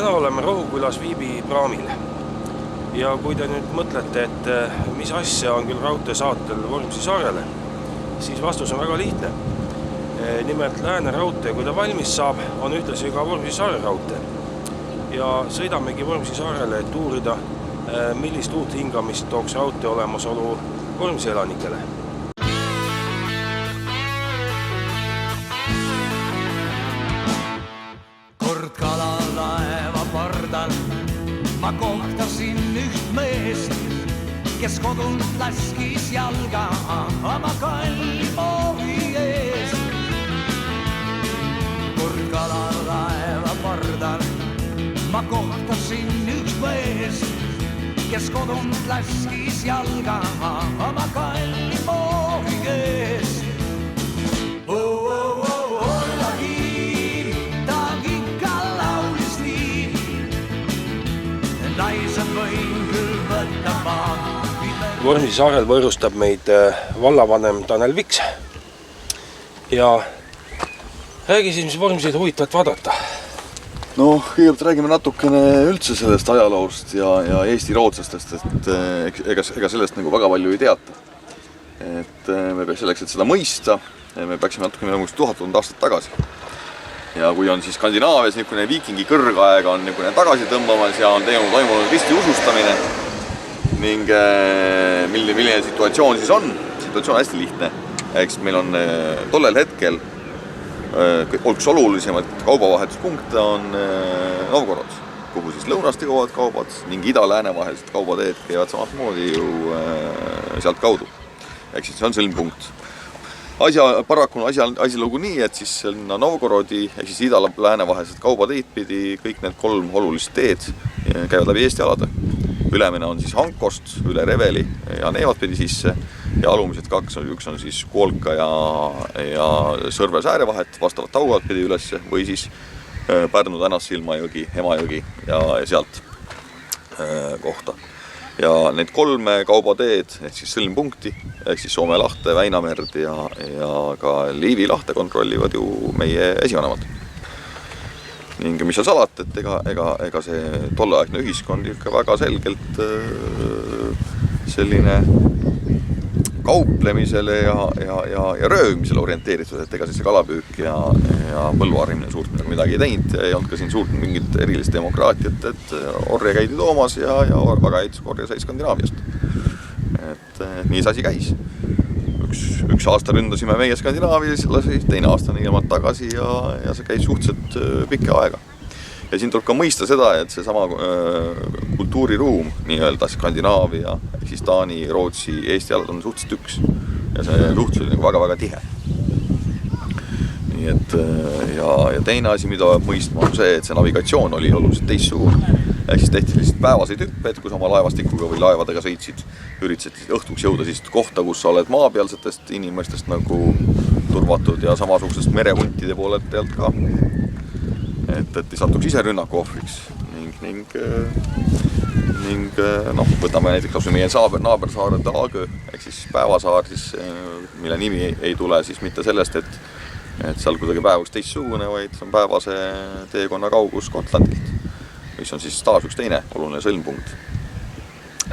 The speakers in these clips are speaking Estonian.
Täna oleme Rohukülas Viibi praamil. Ja kui te nüüd mõtlete, et mis asja on küll raudteesaatel Vormsi saarele, siis vastus on väga lihtne. Nimelt Lääne raudtee, kui ta valmis saab, on ühtlasi ka Vormsi saare raudtee. Ja sõidamegi Vormsi saarele, et uurida, millist uut hingamist tooks raudtee olemasolu Vormsi elanikele. Kord kalalaeva pardal ma kohtasin üht meest, kes kodunt laskis jalga oma kallimoori ees. Kord kalalaeva pardal ma kohtasin üht meest, kes kodunt laskis jalga oma kallimoori ees. Vormsi saarel võõrustab meid vallavanem Tanel Viks ja räägi siis, mis Vormsid huvitavat vaadata. No, kõigepealt räägime natukene üldse sellest ajaloost ja Eesti rootslastest, et ega sellest nagu väga palju ei teata. Et me selleks, et seda mõista, me peaksime natukene 1000 aastat tagasi. Ja kui on siis Skandinaavias niisugune viikingi kõrgaeg on niisugune tagasi tõmbamas ja on toimunud risti usustamine ning milline situatsioon siis on. Situatsioon on hästi lihtne. Eks meil on tollel hetkel üks olulisemad kaubavahetuspunkte on Novgorod, kuhu siis lõunast jõuavad kaubad ning ida-lääne vahelised kaubateed käivad samasmoodi ju sealt kaudu. Ehk siis see on sõlmpunkt. Paraku on asialugu nii, et siis Novgorodi ehk siis ida-lääne vahelised kaubateid pidi kõik need 3 olulist teed käivad läbi Eesti alade. Ülemine on siis Hankost üle Reveli ja Neevat pidi sisse ja alumised 2 üks on siis Kuolka ja Sõrve sääre vahet vastavat Taugalt pidi ülesse või siis Pärnu tänast Silmajõgi, Emajõgi ja sealt kohta. Ja need 3 kaubateed ehk siis sõlmpunkti ehk siis Soome lahte, Väinamerd ja ka Liivi lahte kontrollivad ju meie esivanemad. Ning mis on salat, et ega see tolleaegne ühiskond ikka väga selgelt selline kauplemisele ja röövimisele orienteeritud, et ega siis see kalapüük ja põlluharimine suurt midagi ei teinud ja ei olnud ka siin suurt mingit erilist demokraatiat, et orje käidi toomas ja väga eits orje sai Skandinaaviast. Et nii see asi käis. Üks aasta ründasime meie Skandinaavias, teine aasta niimoodi tagasi ja see käis suhteliselt pikka aega. Ja siin tuleb ka mõista seda, et see sama kultuuriruum, nii-öelda Skandinaavia, siis Taani, Rootsi, Eesti alad on suhteliselt üks. Ja see suhtlus oli väga-väga tihe. Nii et, ja teine asi, mida mõistma on see, et see navigatsioon oli oluliselt teissugune. Ehk siis tehti lihtsalt päevaseid hüpped, kus oma laevastikuga või laevadega sõitsid, üritasid õhtuks jõuda siis kohta, kus sa oled maapealsetest inimestest nagu turvatud ja samasugusest merehuntide poolelt pealt ka. Et ei satuks ise rünnaku ohvriks ning võtame näiteks meie naabersaare Daagö, ehk siis päevasaar, siis, mille nimi ei tule siis mitte sellest, et seal kuidagi päevaks teissugune, vaid on päevase teekonna kaugus Gotlandilt, mis on siis taas üks teine oluline sõlmpunkt.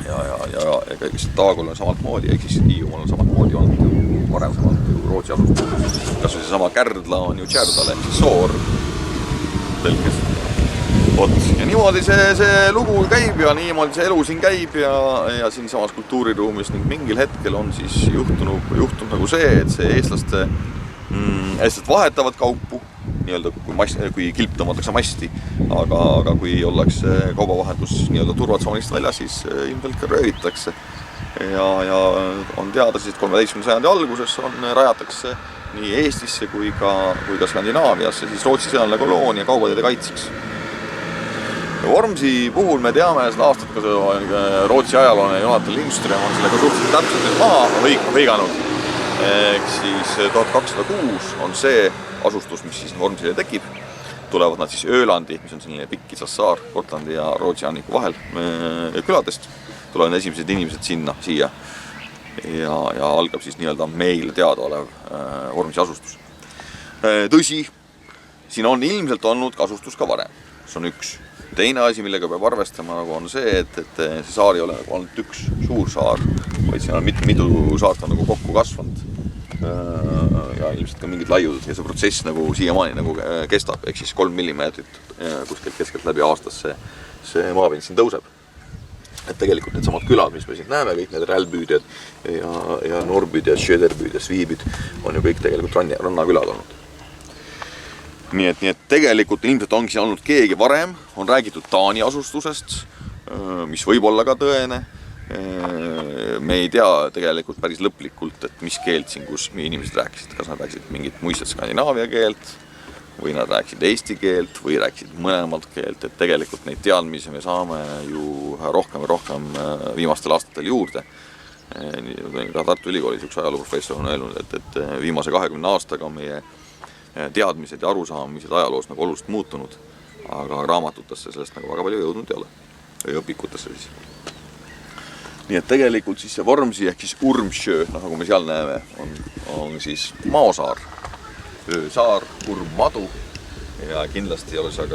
Ja Daagol on samalt moodi, ehk siis Hiiumaal on samalt moodi olnud varemsemalt Rootsi asustus. Kas või see sama Kärdla on ju Tšärdal, ehk siis soor tõlkes. Ja niimoodi see lugu käib ja niimoodi see elu siin käib ja siin samas kultuuriruumis ning mingil hetkel on siis juhtunud nagu see, et see eestlased vahetavad kaupu, nii-öelda kui kilp tõmmatakse masti, aga kui ollakse kaubavahendus nii-öelda turvatsoonist väljas, siis ilmselt ka röövitakse. Ja on teada siis, et 13. sajandi alguses rajatakse nii Eestisse kui ka Skandinaaviasse siis Rootsi sõjaline koloonia kaubateede kaitseks. Vormsi puhul me teame seda aastat, kui Rootsi ajaloone Jonathan Lindström on sellega suhteliselt täpselt maha hõiganud. Ehk siis 1206 on see asustus, mis siis Vormsile tekib. Tulevad nad siis Öölandi, mis on selline pikk kitsas saar Gotlandi ja Rootsi anniku vahel küladest. Tulevad esimesed inimesed siia ja algab siis nii-öelda meil teadaolev Vormsi asustus. Tõsi, siin on ilmselt olnud kasustus ka varem. See on üks. teine asi, millega peab arvestama, nagu on see, et see saar ei ole nagu ainult üks suur saar, vaid siin on mitu saart on nagu kokku kasvanud ja ilmselt ka mingid laiud ja see protsess nagu siiamaani nagu kestab, ehk siis 3 millimeetrit kuskilt keskelt läbi aastas see maapind siin tõuseb. Et tegelikult need samad külad, mis me siin näeme, kõik need rälbüüd ja norbüüd ja schöderbüüd ja sviibid on ju kõik tegelikult rannakülad olnud. Nii et tegelikult ilmselt ongi siin olnud keegi varem, on räägitud Taani asustusest, mis võib olla ka tõene. Me ei tea tegelikult päris lõplikult, et mis keelt siin, kus inimesed rääkisid, kas nad rääkisid mingit muistset Skandinaavia keelt või nad rääkisid eesti keelt või rääkisid mõlemalt keelt, et tegelikult neid teadmisi me saame ju rohkem ja rohkem viimastel aastatel juurde. Ka Tartu Ülikoolis üks ajalooprofessor on öelnud, et viimase 20 aastaga on meie teadmised ja arusaamised ajaloos nagu oluliselt muutunud, aga raamatutesse sellest nagu väga palju jõudnud ei ole, või õpikutesse siis. Nii et tegelikult siis see Vormsi ehk siis Urmsjö, nagu me seal näeme, on siis maosaar, öösaar, Urmmadu ja kindlasti ei ole see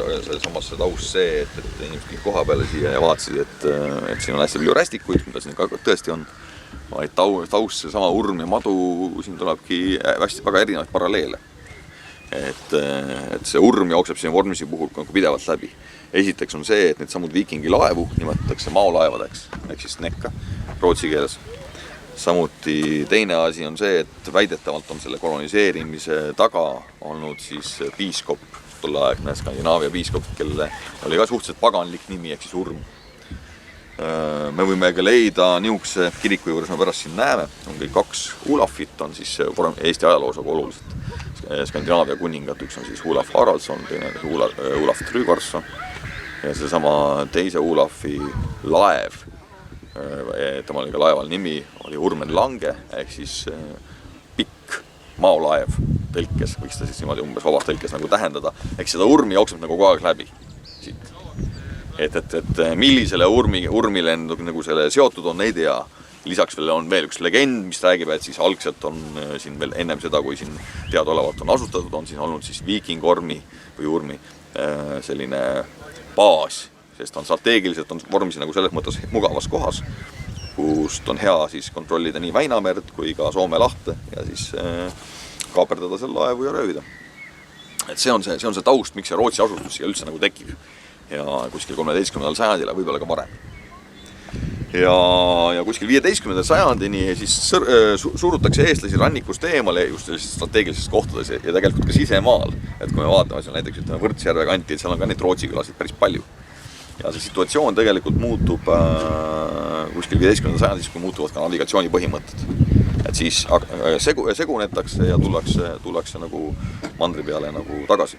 samasse taust see, et inimesed kõik koha peale siia ja vaatasid, et siin on hästi palju rästikuid, mida siin ka tõesti on, vaid taust see sama Urm ja Madu, siin tulebki väga erinevaid paralleele. Et see Urm jookseb siin Vormsi puhul pidevalt läbi. Esiteks on see, et need samud viikingi laevu nimetatakse maolaevadeks, ehk siis nekka rootsi keeles. Samuti teine asi on see, et väidetavalt on selle koloniseerimise taga olnud siis piiskop, tolleaegne Skandinaavia piiskop, kelle oli ka suhteliselt paganlik nimi, ehk siis Urm. Me võime ka leida niisuguse kiriku juures, me pärast siin näeme, on kõik 2 Olafit, on siis Eesti ajaloos oluliselt Skandinaavia kuningat, üks on siis Olaf Haraldsson, teine on Olaf Tryggvason ja seesama teise Olafi laev, tema oli ka laeval nimi, oli Urmen Lange, ehk siis pikk maolaev tõlkes, võiks ta siis niimoodi umbes vabas tõlkes nagu tähendada, ehk seda Urmi jookseb nagu kogu aeg läbi siit. Et millisele Urmile nagu selle seotud on, ei tea. Lisaks on veel üks legend, mis räägib, et siis algselt on siin veel ennem seda, kui siin teadaolevalt on asutatud, on siin olnud siis viikingormi või Urmi selline baas, sest on strateegiliselt on Vormsi nagu selles mõttes mugavas kohas, kust on hea siis kontrollida nii Väinamerd kui ka Soome lahte ja siis kaaperdada seal laevu ja röövida. Et see on see taust, miks see Rootsi asustus siia üldse nagu tekib ja kuskil 13. sajandile võib-olla ka varem. Ja kuskil 15. sajandini siis surutakse eestlasi rannikust eemale just sellisest strateegilisest kohtades ja tegelikult ka sisemaal. Et kui me vaatame seal näiteks Võrtsjärve kanti, et seal on ka neid Rootsi külasid päris palju. Ja see situatsioon tegelikult muutub kuskil 15. sajandis, kui muutuvad ka navigatsiooni põhimõtted. Et siis segunetakse ja tullakse nagu mandri peale nagu tagasi.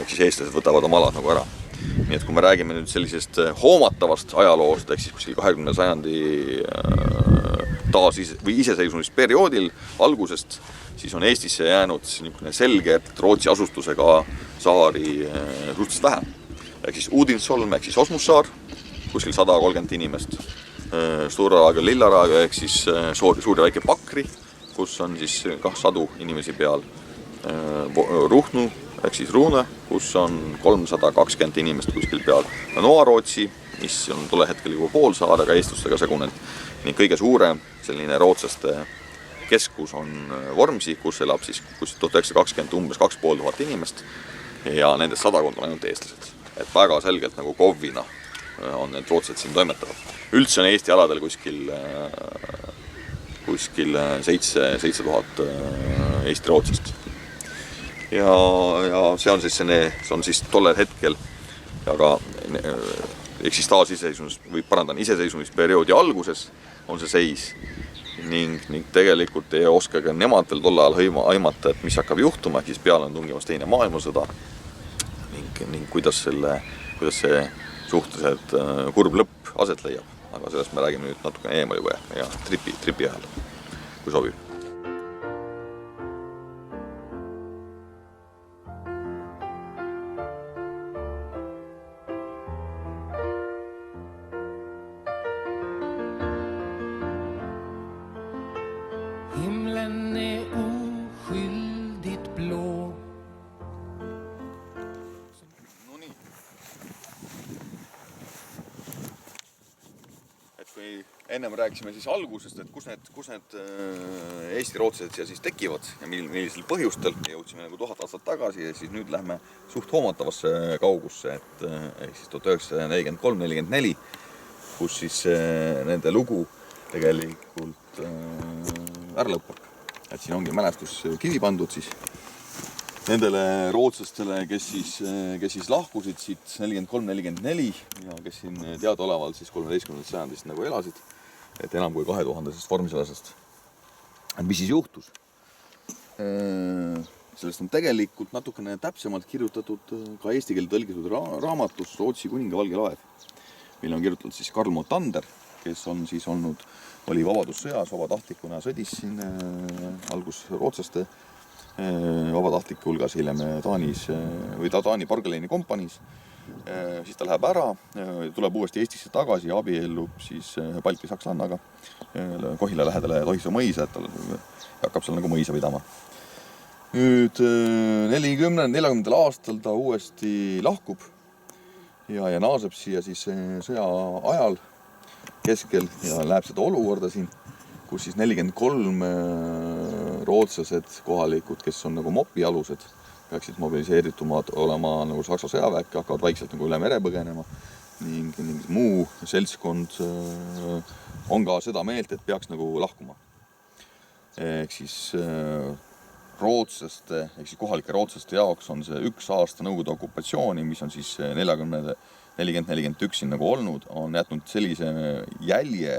Siis eestlased võtavad oma alad nagu ära. Nii et kui me räägime nüüd sellisest hoomatavast ajaloost, ehk siis kuskil 20. sajandi iseseisvumisperioodil algusest, siis on Eestisse jäänud selge, et Rootsi asustusega saari suhteliselt vähe. Ehk siis Uudinsolm, ehk siis Osmussaar, kuskil 130 inimest. Sturaraag ja Lillaraag, ehk siis suur ja väike Pakri, kus on siis ka 100 inimesi peal. Ruhnu, ehk siis Ruune, kus on 320 inimest kuskil peal. Noa-Rootsi, mis on tolle hetkel juba pool saarega eestlustega segunenud. Nii kõige suurem selline rootslaste keskus on Vormsi, kus elab siis 1920 umbes 2500 inimest ja nendest 100 on ainult eestlased. Et väga selgelt nagu kovvina on need rootslased siin toimetavad. Üldse on Eesti aladel kuskil 7000 Eesti rootsast. Ja see on siis tollel hetkel, aga ehk siis iseseisvumisperioodi alguses on see seis ning tegelikult ei oska ka nemad veel tol ajal aimata, et mis hakkab juhtuma, ehk siis peale on tungimas teine maailmasõda ning kuidas see suhteliselt kurb lõpp aset leiab, aga sellest me räägime nüüd natuke eemal juba ja tripi ajal, kui sobib. Himlen är oskyldigt blå. kui ennem rääkisime siis algusest, et kus need Eesti-rootslased siia siis tekivad ja millisel põhjustel, jõudsime nagu 1000 aastat tagasi ja siis nüüd lähme suht hoomatavasse kaugusse, et ehk siis 1943-44, kus siis nende lugu tegelikult ära lõpeb. Et siin ongi mälestuskivi pandud siis nendele rootslastele, kes siis lahkusid siit 43-44 ja kes siin teadaolevalt siis 13. sajandist nagu elasid, et enam kui 2000-sest vormsilasest. Et mis siis juhtus? Sellest on tegelikult natukene täpsemalt kirjutatud ka eesti keelde tõlgitud raamatus Rootsi kuninga valge laev, mille on kirjutatud siis Karl Motander, kes on siis oli vabadussõjas, vabatahtlikuna sõdis siin algus rootslaste vabatahtliku hulgas, hiljem Taani Pargeleini kompaniis. Siis ta läheb ära, tuleb uuesti Eestisse tagasi ja abiellub siis Balti sakslannaga Kohila lähedale Tohisoo mõisa, et ta hakkab seal nagu mõisa pidama. Nüüd 40. aastal ta uuesti lahkub ja naaseb siia siis sõja ajal keskel ja läheb seda olukorda siin, kus siis 43 rootslased kohalikud, kes on nagu mopialused, peaksid mobiliseeritumad olema nagu Saksa sõjaväkke, hakkavad vaikselt nagu üle mere põgenema ning muu seltskond on ka seda meelt, et peaks nagu lahkuma. Ehk siis rootslaste, ehk siis kohalike rootslaste jaoks on see 1 aasta Nõukogude okupatsiooni, mis on siis 40-41 nagu olnud, on jätnud sellise jälje,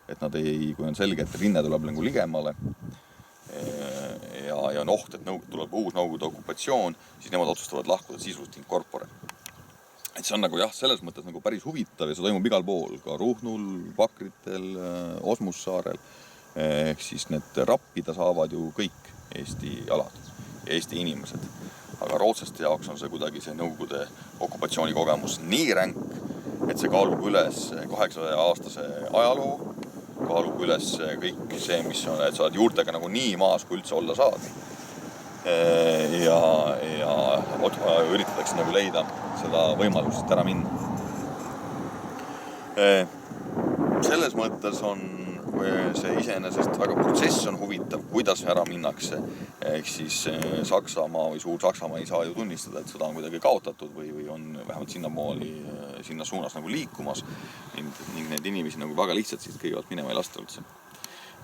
et nad kui on selge, et rinne tuleb nagu ligemale ja on oht, et tuleb uus Nõukogude okupatsioon, siis nemad otsustavad lahkuda sisuliselt in corpore. Et see on nagu jah, selles mõttes nagu päris huvitav ja see toimub igal pool, ka Ruhnul, Pakritel, Osmussaarel, ehk siis need rappida saavad ju kõik Eesti alad, Eesti inimesed. Aga rootslaste jaoks on see kuidagi see Nõukogude okupatsiooni kogemus nii ränk, et see kaalub üles 800-aastase ajaloo, kaalub üles kõik see, mis on, et sa oled juurtega nagu nii maas, kui üldse olla saad. Ja üritatakse nagu leida seda võimalust ära minna. Selles mõttes on see iseenesest väga protsess on huvitav, kuidas ära minnakse. Ehk siis Saksamaa või Suur-Saksamaa ei saa ju tunnistada, et sõda on kuidagi kaotatud või on vähemalt sinna suunas nagu liikumas ning need inimesi nagu väga lihtsalt siit kõigepealt minema ei lasta üldse.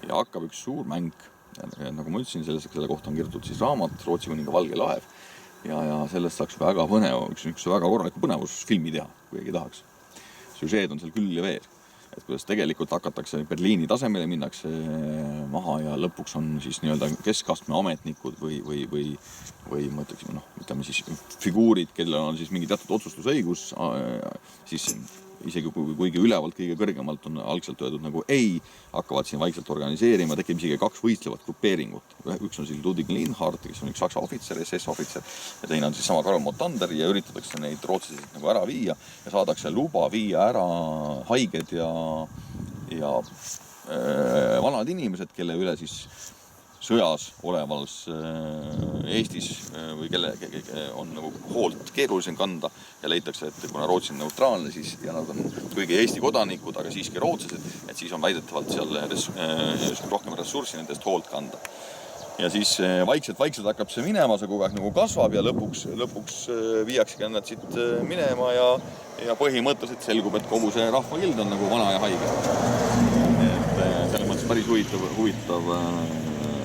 Ja hakkab üks suur mäng. Ja nagu ma ütlesin, selle kohta on kirjutatud siis raamat Rootsi kuninga valge laev ja sellest saaks väga põnev, üks väga korraliku põnevusfilmi teha, kui keegi tahaks. Süžeed on seal küll ja veel. Et kuidas tegelikult hakatakse Berliini tasemele, minnakse maha ja lõpuks on siis nii-öelda keskastme ametnikud või ma ütleksin, ütleme siis figuurid, kellel on siis mingi teatud otsustusõigus, siis isegi kuigi ülevalt kõige kõrgemalt on algselt öeldud nagu ei, hakkavad siin vaikselt organiseerima, tekib isegi 2 võistlevat grupeeringut. Üks on siis Ludwig Linhardt, kes on üks Saksa ohvitser, SS-ohvitser, ja teine on siis sama Karl Motander ja üritatakse neid rootslased nagu ära viia ja saadakse luba viia ära haiged ja vanad inimesed, kelle üle siis sõjas olevals Eestis või kelle on nagu hoolt keerulisem kanda ja leitakse, et kuna Rootsi on neutraalne, siis ja nad on kuigi Eesti kodanikud, aga siiski rootslased, et siis on väidetavalt seal rohkem ressurssi nendest hoolt kanda. Ja siis vaikselt hakkab see minema, see kogu aeg nagu kasvab ja lõpuks viiaksegi nad siit minema ja põhimõtteliselt selgub, et kogu see rahvakild on nagu vana ja haige. Et selles mõttes päris huvitav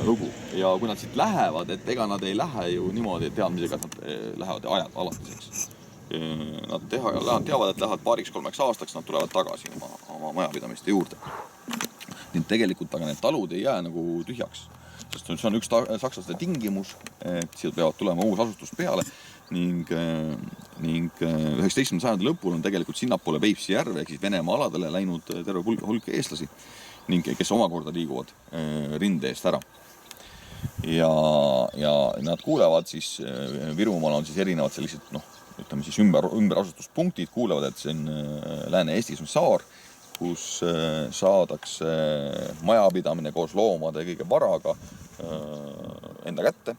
lugu. Ja kui nad siit lähevad, et ega nad ei lähe ju niimoodi teadmisega, et nad lähevad alatiseks. Nad teavad, et lähevad 2-3 aastaks, nad tulevad tagasi oma majapidamiste juurde. Nii tegelikult aga need talud ei jää nagu tühjaks. Sest see on üks sakslaste tingimus, et siia peavad tulema uus asustus peale ning 19. sajandi lõpul on tegelikult sinnapoole Peipsi järve, ehk siis Venemaa aladele läinud terve hulk eestlasi ning kes omakorda liiguvad rinde eest ära. Ja nad kuulevad siis, Virumaal on siis erinevad sellised, ütleme siis ümberasustuspunktid, kuulevad, et see on Lääne-Eestis on saar, kus saadakse majapidamine koos loomade ja kõige varaga enda kätte,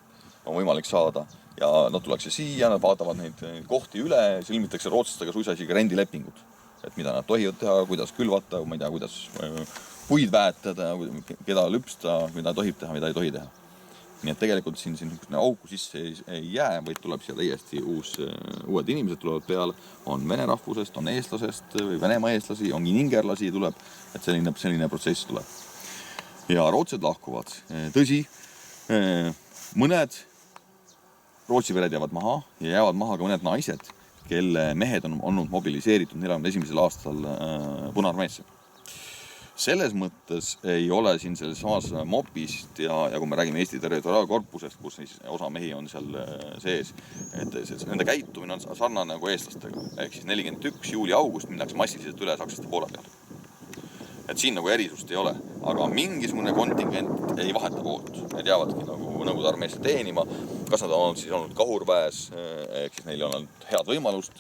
on võimalik saada ja nad tullakse siia, nad vaatavad neid kohti üle, sõlmitakse rootslastega suisa isegi rendilepingud. et mida nad tohivad teha, kuidas külvata, ma ei tea, kuidas puid väetada, keda lüpsta, mida tohib teha, mida ei tohi teha. Nii et tegelikult siin auku sisse ei jää, vaid tuleb siia täiesti uued inimesed tulevad peale, on vene rahvusest, on eestlasest või Venemaa eestlasi, on ningerlasi tuleb, et selline protsess tuleb. Ja rootsed lahkuvad. Tõsi, mõned Rootsi vered jäävad maha ja jäävad maha ka mõned naised, kelle mehed on olnud mobiliseeritud 41. aastal Punaarmeesse. Selles mõttes ei ole siin selles samas mopist ja kui me räägime Eesti territoriaalkorpusest, kus osa mehi on seal sees, et nende käitumine on sarnane nagu eestlastega. Ehk siis 41. juuli-august minnakse massiliselt üle sakslaste poole peale. Et siin nagu erisust ei ole, aga mingisugune kontingent ei vaheta poolt. Need jäävadki nagu Nõukogude armeesse teenima. Kas nad on siis olnud kahurväes, ehk siis neil on olnud head võimalust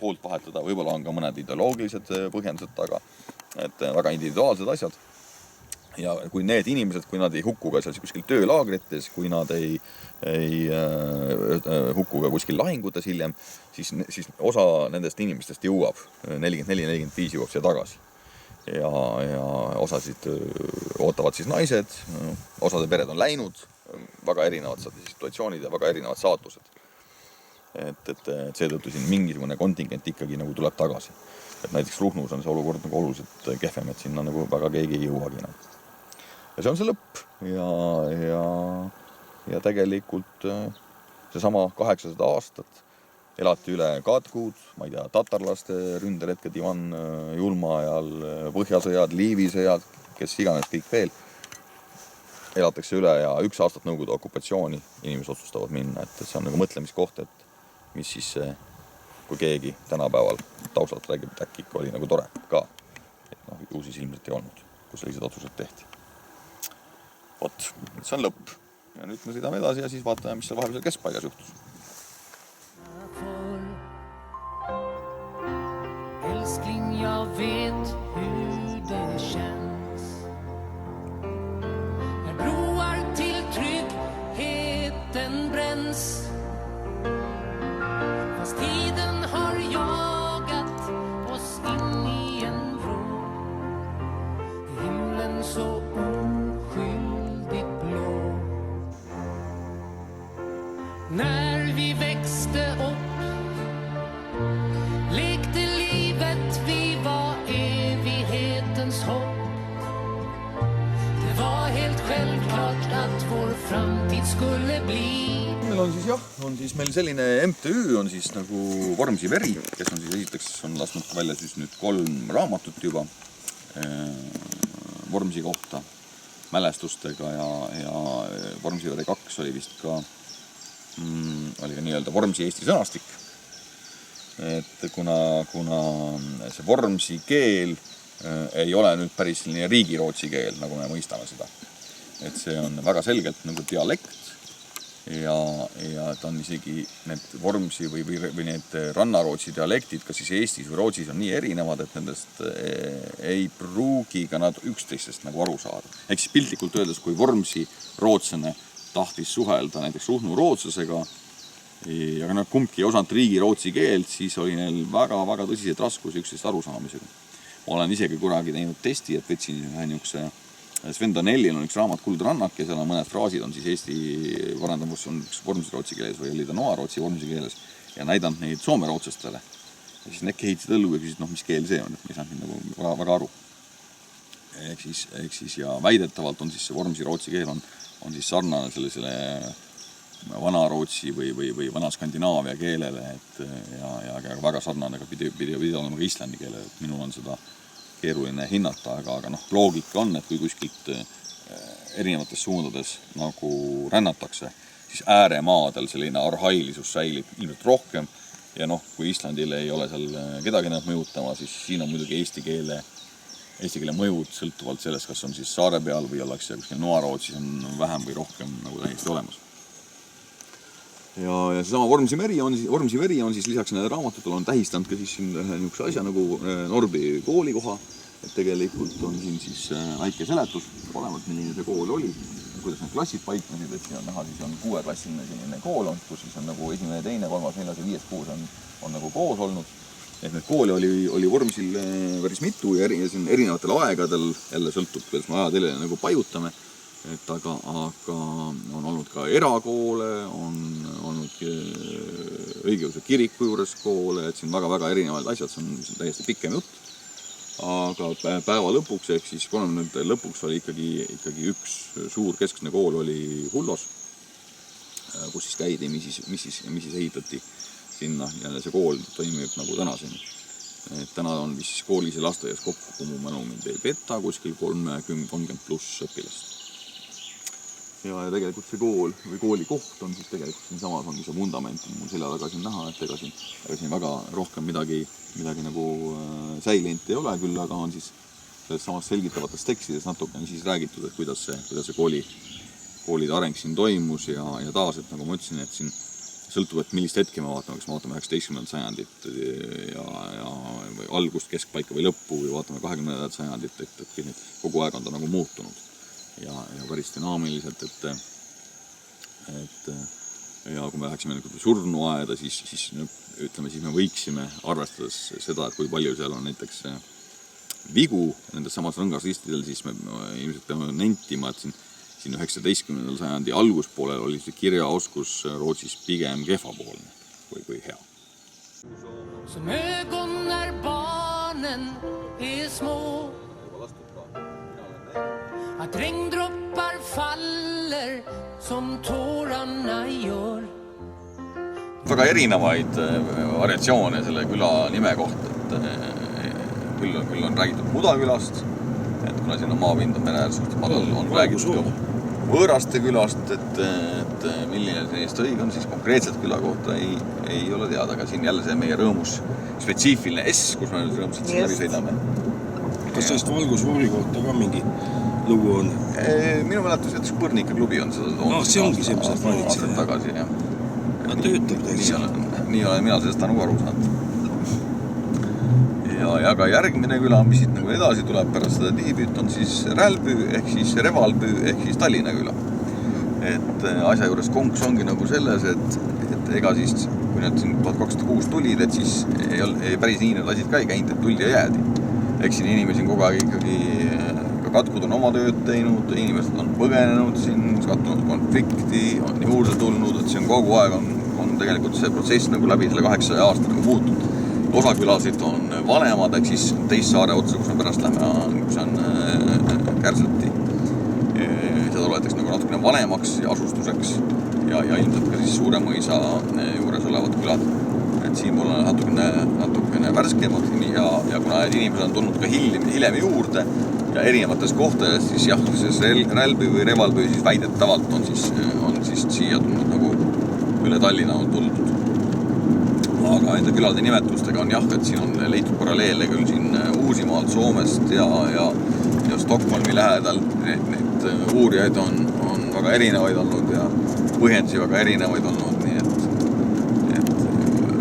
poolt vahetada, võib-olla on ka mõned ideoloogilised põhjendused taga, et väga individuaalsed asjad. Ja kui need inimesed, kui nad ei hukku ka seal kuskil töölaagrites, kui nad ei hukku ka kuskil lahingutes hiljem, siis osa nendest inimestest jõuab, 44-45 jõuab siia tagasi. Ja osasid ootavad siis naised, osade pered on läinud, väga erinevad situatsioonid ja väga erinevad saatused. Et seetõttu siin mingisugune kontingent ikkagi nagu tuleb tagasi. Et näiteks Ruhnus on see olukord nagu oluliselt kehvem, et sinna nagu väga keegi ei jõuagi. Ja see on see lõpp ja tegelikult see sama 800 aastat elati üle Katkud, ma ei tea, tatarlaste ründeretked Ivan Julma ajal, Põhjasõjad, Liivisõjad, kes iganes kõik veel, elatakse üle ja 1 aastat Nõukogude okupatsiooni inimesed otsustavad minna, et see on nagu mõtlemiskoht, et mis siis kui keegi tänapäeval taustalt räägib, et äkki oli nagu tore ka, et ju siis ilmselt ei olnud, kus sellised otsused tehti. Vot, see on lõpp ja nüüd me sõidame edasi ja siis vaatame, mis seal vahepeal keskpaigas juhtus. Älskling, jag vet hur det känns när broar till tryggheten bränns. Fast tiden har jagat oss in i en vrå, himlen så oskyldigt blå. När vi växte upp lekte livet, vi var evighetens hopp. Det var helt självklart att vår framtid skulle bli. Meil on siis meil selline MTÜ on siis nagu Vormsi Veri, kes on siis esiteks on lasknud välja siis nüüd 3 raamatut juba Vormsi kohta mälestustega ja Vormsi Veri 2 oli vist ka oli ka nii-öelda Vormsi Eesti sõnastik. Et kuna see Vormsi keel ei ole nüüd päris selline riigirootsi keel, nagu me mõistame seda. Et see on väga selgelt nagu dialekt ja ta on isegi need Vormsi või need rannarootsi dialektid, kas siis Eestis või Rootsis on nii erinevad, et nendest ei pruugi ka nad üksteisest nagu aru saada. Ehk siis piltlikult öeldes, kui Vormsi rootslane tahtis suhelda näiteks Ruhnu rootslasega, aga nad kumbki ei osanud riigi rootsi keelt, siis oli neil väga-väga tõsiseid raskusi üksteist arusaamisega. Ma olen isegi kunagi teinud testi, et võtsin ühe niisuguse Sven Danellil on üks raamat Kuldrannak ja seal on mõned fraasid on siis Eesti varandavus on Vormsi rootsi keeles või oli ta Noa rootsi Vormsi keeles ja näidanud neid soome rootslastele. Ja siis need kehitsid õllu ja küsisid, mis keel see on, et me ei saanud nagu väga aru. Ehk siis ja väidetavalt on siis see Vormsi rootsi keel on siis sarnane sellisele vana rootsi või vana Skandinaavia keelele, ja väga sarnane ka pidi olema ka islandi keelele, et minul on seda keeruline hinnata, aga loogika on, et kui kuskilt erinevates suundades nagu rännatakse, siis ääremaadel selline arhailisus säilib ilmselt rohkem ja kui Islandil ei ole seal kedagi nad mõjutama, siis siin on muidugi eesti keele mõjud sõltuvalt sellest, kas on siis saare peal või ollakse kuskil Noarootsis on vähem või rohkem nagu täiesti olemas. Ja seesama Vormsi Veri on siis lisaks nende raamatutele on tähistanud ka siis siin ühe niisuguse asja nagu Norbi koolikoha, et tegelikult on siin siis väike seletus olemas, milline see kool oli, kuidas need klassid paiknesid, et siin on näha, siis on 6-klassiline selline kool, kus siis on nagu 1., 2., 3., 4. ja 5. kuus on nagu koos olnud et need koole oli Vormsil päris mitu ja siin erinevatel aegadel, jälle sõltub, kuidas me ajateljele nagu pajutame, et aga on olnud ka erakoole, on olnud õigeusu kiriku juures koole, et siin väga erinevad asjad, see on täiesti pikem jutt. Aga päeva lõpuks, ehk siis 30. lõpuks oli ikkagi üks suur keskne kool oli Hullos, kus siis käidi, mis siis ehitati sinna ja see kool toimib nagu tänaseni. Et täna on siis koolis ja lasteaias kokku, kui mu mälu mind ei peta, kuskil 30 pluss õpilast. Ja tegelikult see kool või kooli koht on siis tegelikult siin samas ongi see vundament on mul selja taga siin näha, et ega siin väga rohkem midagi nagu säilint ei ole, küll aga on siis selles samas selgitavates tekstides natuke on siis räägitud, et kuidas see koolide areng siin toimus ja taas, et nagu ma ütlesin, et siin sõltub, et millist hetke me vaatame, kas me vaatame 19. sajandit ja algust, keskpaika või lõppu või vaatame 20. sajandit, et kogu aeg on ta nagu muutunud ja päris dünaamiliselt, et ja kui me läheksime surnuaeda, siis me võiksime arvestades seda, et kui palju seal on näiteks vigu nendes samas rõngasristidel, siis me ilmselt peame nentima, et siin 19. sajandi alguspoolel oli see kirjaoskus Rootsis pigem kehvapoolne kui hea. Som ögon när barnen är små, att regndroppar faller som tårarna gör. Väga erinevaid variatsioone selle küla nime kohta, et küll on räägitud Mudakülast, et kuna siin on maapind on mere äärsuht madal, on räägitud ka Võõraste külast, et milline neist õige on, siis konkreetselt küla kohta ei ole teada, aga siin jälle see meie rõõmus spetsiifiline S, kus me rõõmsalt siin läbi sõidame. Kas sellest Valgusfoori kohta ka mingi lugu on? Minu mäletus, et Põrnika klubi on seda toonud. See ongi see, mis sa panid siin. Tagasi, jah. Ta töötab täitsa. Nii olen mina sellest nagu aru saanud. Ja ka järgmine küla, mis siit nagu edasi tuleb pärast seda tiibit, on siis Rälbüü ehk siis Revalbüü ehk siis Tallinna küla. Et asja juures konks ongi nagu selles, et ega siis, kui need siin 1206 tulid, et siis ei päris nii need asjad ka ei käinud, et tuldi ja jäädi. Eks siin inimesi on kogu aeg ikkagi, ka katkud on oma tööd teinud, inimesed on põgenenud siin, kattunud konflikti, on juurde tulnud, et see on kogu aeg on tegelikult see protsess nagu läbi selle 800 aasta nagu muutunud. Osa külasid on vanemad, ehk siis Teissaare otsa, kus me pärast lähme, kus on Kärsati. Seda oletakse nagu natukene vanemaks ja asustuseks ja ilmselt ka siis Suure mõisa juures olevad külad. Et siin mul on natukene värskemad ja kuna inimesed on tulnud ka hiljem juurde ja erinevates kohtades, siis jah, see Rälbüü või Revalbüü siis väidetavalt on siis siia tulnud nagu üle Tallinna on tuldud. Aga enda külade nimetustega on jah, et siin on leitud paralleele küll siin Uusimaalt, Soomest ja Stockholmi lähedal. Neid uurijaid on väga erinevaid olnud ja põhjendusi väga erinevaid olnud, nii et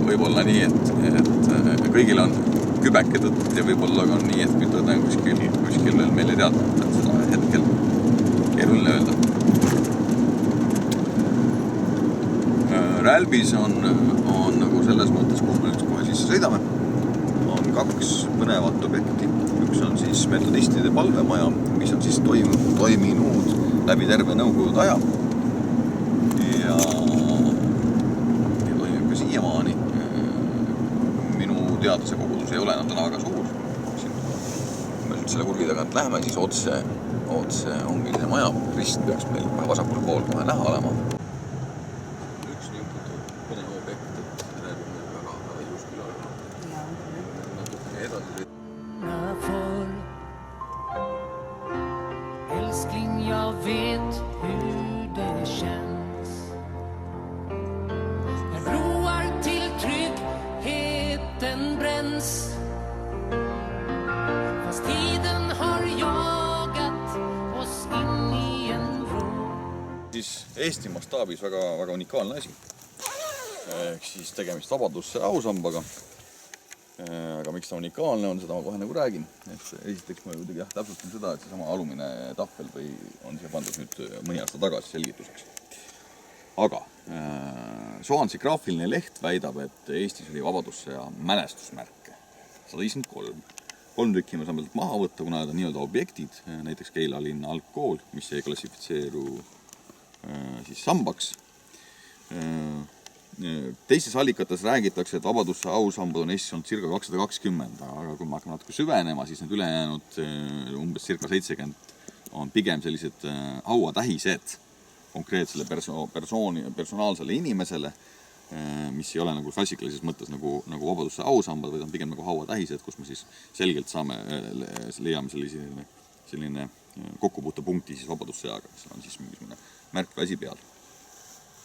võib-olla nii, et kõigil on kübeke tõtt ja võib-olla on nii, et tõtt on kuskil veel meile teada, et seda hetkel keeruline öelda. Rälbis on nagu selles mõttes, kuhu me nüüd kohe sisse sõidame, on 2 põnevat objekti. Üks on siis metodistide palvemaja, mis on siis toiminud läbi terve nõukogude aja. Ja toimib ka siiamaani. Minu teada see kogudus ei ole enam täna väga suur. Kui me nüüd selle kurvi tagant läheme, siis otse ongi see maja. Rist peaks meil vasakul pool kohe näha olema. Eesti mastaabis väga unikaalne asi. Ehk siis tegemist vabadusse ausambaga. Aga miks ta unikaalne on, seda ma kohe nagu räägin. Et esiteks ma muidugi täpsustan seda, et see sama alumine tahvel või on siia pandud nüüd mõni aasta tagasi selgituseks. Aga Soansi graafiline leht väidab, et Eestis oli vabadussõja mälestusmärke 153. 3 tükki me saame maha võtta, kuna need on nii-öelda objektid, näiteks Keila linna algkool, mis ei klassifitseeru siis sambaks. Teistes allikates räägitakse, et Vabadusse ausambad on Eestis olnud circa 220, aga kui me hakkame natuke süvenema, siis need ülejäänud umbes circa 70 on pigem sellised hauatähised konkreetsele personaalsele inimesele, mis ei ole nagu klassikalises mõttes nagu Vabadusse ausambad, vaid on pigem nagu hauatähised, kus me siis selgelt leiame selline kokkupuutepunkti siis Vabadussõjaga, mis on siis mingisugune märk väsi peal.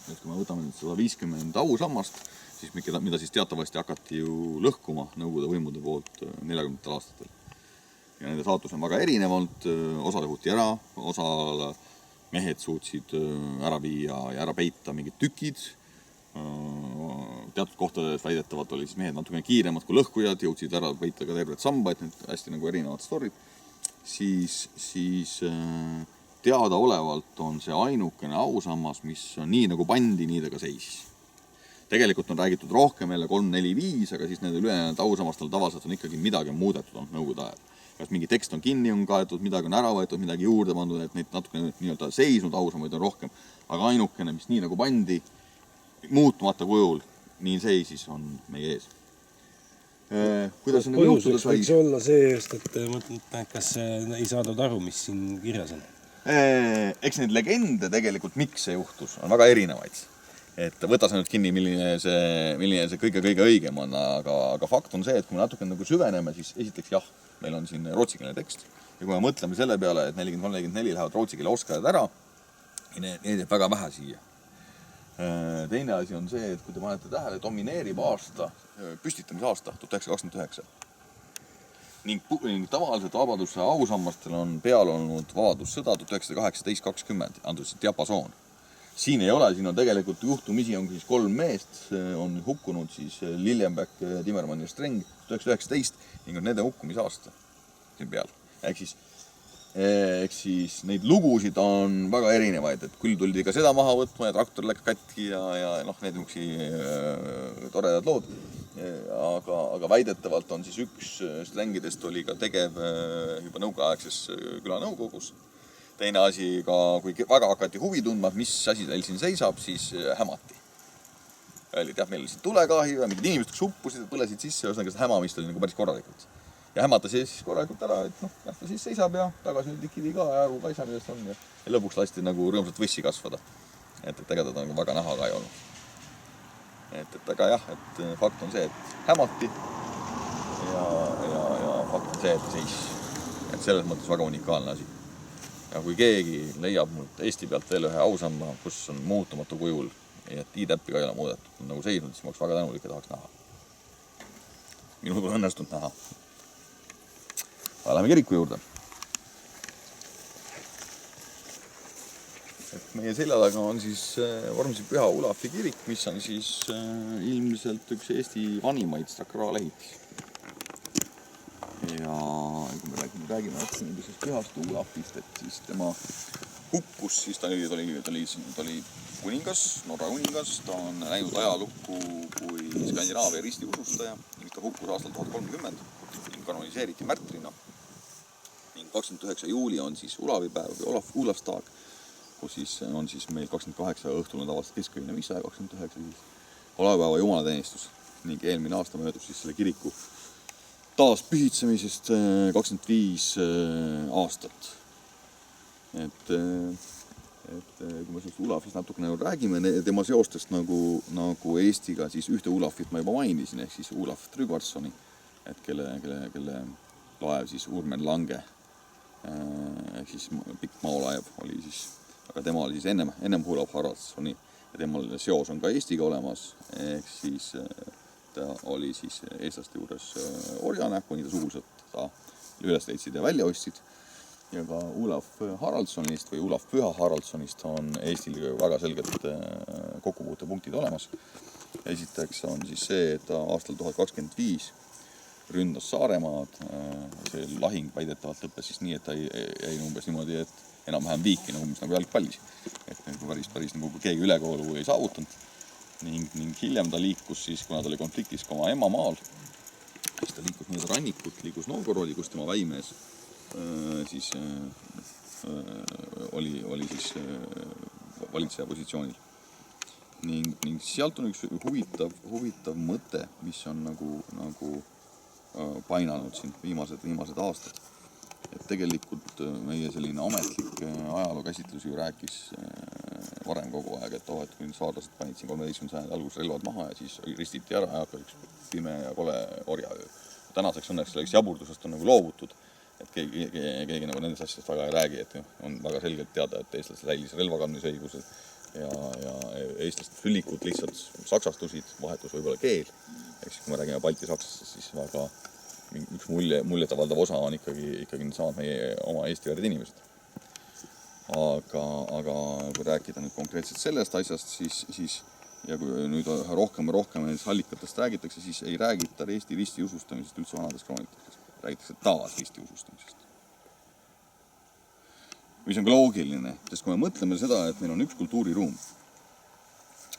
Et kui me võtame nüüd 150 ausammast, siis mida siis teatavasti hakati ju lõhkuma Nõukogude võimude poolt 40. aastatel. Ja nende saatus on väga erinev olnud, osale huti ära, osale mehed suutsid ära viia ja ära peita mingid tükid. Teatud kohtades väidetavalt oli siis mehed natukene kiiremad kui lõhkujad, jõudsid ära peita ka terved sambaid, need hästi nagu erinevad storid. Siis teadaolevalt on see ainukene ausammas, mis on nii nagu pandi, nii ta ka seisis. Tegelikult on räägitud rohkem jälle 3, 4, 5, aga siis nende ülejäänud ausammastel tavaliselt on ikkagi midagi muudetud on Nõukogude ajal. Kas mingi tekst on kinni on kaetud, midagi on ära võetud, midagi juurde pandud, et neid natukene nii-öelda seisnud ausammaid on rohkem. Aga ainukene, mis nii nagu pandi, muutumata kujul, nii seisis on meie ees. Kuidas on nagu juhtuda sai? Võiks olla see just, et mõtled, kas ei saadud aru, mis siin kirjas on? Eks neid legende tegelikult, miks see juhtus, on väga erinevaid. Et võta sa nüüd kinni, milline see kõige õigem on, aga fakt on see, et kui me natuke nagu süveneme, siis esiteks jah, meil on siin rootsikeelne tekst. Ja kui me mõtleme selle peale, et 43-44 lähevad rootsikeele oskajad ära, need jääb väga vähe siia. Teine asi on see, et kui te panete tähele, domineerib aasta, püstitamise aasta 1929. Ning tavaliselt Vabadusse ausammastel on peal olnud Vabadussõda 1918-20, antud see diapasoon. Siin ei ole, siin on tegelikult juhtumisi on siis 3 meest, on hukkunud siis Liljenbeck, Timmermann ja Streng 1919 ning on nende hukkumisaasta siin peal. Ehk siis neid lugusid on väga erinevaid, et küll tuldi ka seda maha võtma ja traktor läks katki ja need toredad lood. Aga väidetavalt on siis üks Strengidest oli ka tegev juba nõukogudeaegses külanõukogus. Teine asi ka, kui väga hakati huvi tundma, mis asi teil siin seisab, siis hämati. Öeldi, et jah, meil oli siin tulekahju ja mingid inimesed uppusid, põlesid sisse, ühesõnaga seda hämamist oli nagu päris korralikult. Ja hämata siis korralikult ära, et ta siis seisab ja tagasi dikidi ka ja aru ka ei saa, millest on. Ja lõpuks lasti nagu rõõmsalt võssi kasvada. Et teda nagu väga näha ka ei olnud. Aga jah, et fakt on see, et hämati ja fakt on see, et seis. Et selles mõttes väga unikaalne asi. Ja kui keegi leiab mult Eesti pealt veel ühe ausamba, kus on muutumatu kujul, et i-täppi ka ei ole muudetud, on nagu seisnud, siis ma oleks väga tänulik ja tahaks näha. Minul pole õnnestunud näha. Läheme kiriku juurde. Et meie selja taga on siis Vormsi Püha Olavi kirik, mis on siis ilmselt üks Eesti vanimaid sakraalehitisi. Ja kui me räägime sellest Pühast Olavist, et siis tema hukkus, siis ta oli kuningas, Norra kuningas, ta on läinud ajalukku kui Skandinaavia ristiusustaja, ning ta hukkus aastal 1030 ning kanoniseeriti märtrina. Ning 29. juuli on siis Olavipäev või Olavstaag, kus siis on siis meil 28 õhtul on tavaliselt kesköine missa ja 29 siis Olavipäeva jumalateenistus ning eelmine aasta möödus siis selle kiriku taas pühitsemisest 25 aastat. Et kui me sellest Olavist natukene räägime, tema seostest nagu Eestiga, siis ühte Olavit ma juba mainisin, ehk siis Olav Tryggvasoni, et kelle laev siis Urmen Lange, ehk siis pikk maolaev oli siis, aga tema oli siis ennem Olav Haraldssoni ja temal seos on ka Eestiga olemas, ehk siis ta oli siis eestlaste juures orjane, kuni ta sugused ta üles leidsid ja välja ostsid. Ja ka Olav Haraldssonist või Olav Püha Haraldssonist on Eestil väga selged kokkupuutepunktid olemas. Esiteks on siis see, et ta aastal 1025 ründas Saaremaad. See lahing väidetavalt lõppes siis nii, et ta jäi umbes niimoodi, et enam-vähem viiki umbes nagu jalgpallis. Et päris nagu keegi ülekoolu ei saavutanud. Ning hiljem ta liikus siis, kuna ta oli konfliktis ka oma ema maal, siis ta liikus mööda rannikut, liikus Novgorodi, kus tema väimees siis oli siis valitseja positsioonil. Ning sealt on üks huvitav mõte, mis on nagu painanud siin viimased aastad. Et tegelikult meie selline ametlik ajalookäsitlus ju rääkis varem kogu aeg, et et kui saarlased panid siin 13. sajandi alguses relvad maha ja siis ristiti ära ja hakkas üks pime ja kole orjaöö. Tänaseks õnneks selleks jaburdusest on nagu loovutud, et keegi nagu nendest asjadest väga ei räägi, et on väga selgelt teada, et eestlased säilis relvakandmisõigused ja eestlased füllikud lihtsalt saksastusid, vahetus võib-olla keel. Eks kui me räägime Balti-Saksast, siis väga üks muljetavaldav osa on ikkagi saanud meie oma Eesti väärid inimesed. Aga kui rääkida nüüd konkreetselt sellest asjast, siis ja kui nüüd rohkem nendest allikatest räägitakse, siis ei räägita Eesti ristiusustamisest üldse vanades kroonikatest. Räägitakse taas ristiusustamisest. Mis on ka loogiline, sest kui me mõtleme seda, et meil on üks kultuuriruum,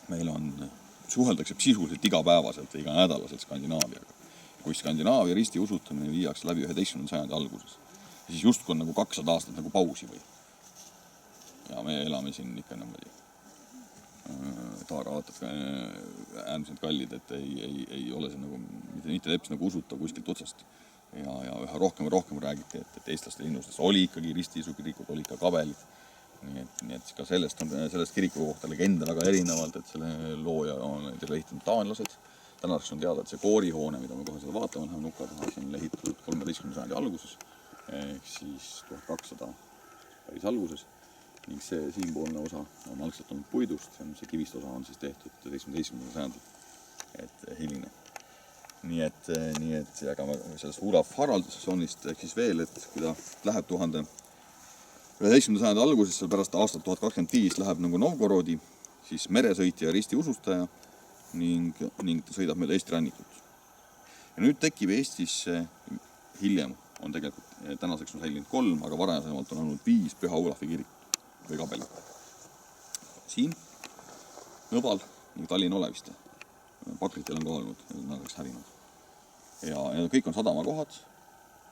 meil suheldakse sisuliselt igapäevaselt või iga nädalaselt Skandinaaviaga. Kui Skandinaavia ristiusutamine viiakse läbi 11. sajandi alguses, siis justkui on nagu 200 aastat nagu pausi või. Ja me elame siin ikka niimoodi taaraaatad äärmiselt kallid, et ei ole see nagu mitte teps nagu usutav kuskilt otsast. Ja üha rohkem räägiti, et eestlaste linnustes oli ikkagi ristisukirikud, oli ka kabelid. Nii et ka sellest kiriku kohta legende väga erinevalt, et selle looja on ehitanud taanlased. Tänaseks on teada, et see koorihoone, mida me kohe seda vaatame, läheme nuka taha, see on ehitatud 13. sajandi alguses, ehk siis 1200 päris alguses. Ning see siinpoolne osa on algselt olnud puidust, see kivist osa on siis tehtud 17. sajandil, et hiline. Nii et ja ka sellest Olaf Haraldsonist ehk siis veel, et kui ta läheb 11. sajandi alguses, seal pärast aastat 1025 läheb nagu Novgorodi, siis meresõitja ja ristiusustaja ning ta sõidab mööda Eesti rannikut. Ja nüüd tekib Eestis hiljem, on tegelikult tänaseks on säilinud 3, aga varasemalt on olnud 5 Püha Olavi kirikut või kabelit. Siin, Nõbal ning Tallinna Oleviste. Pakritel on ka olnud, nad oleks hävinud. Ja kõik on sadamakohad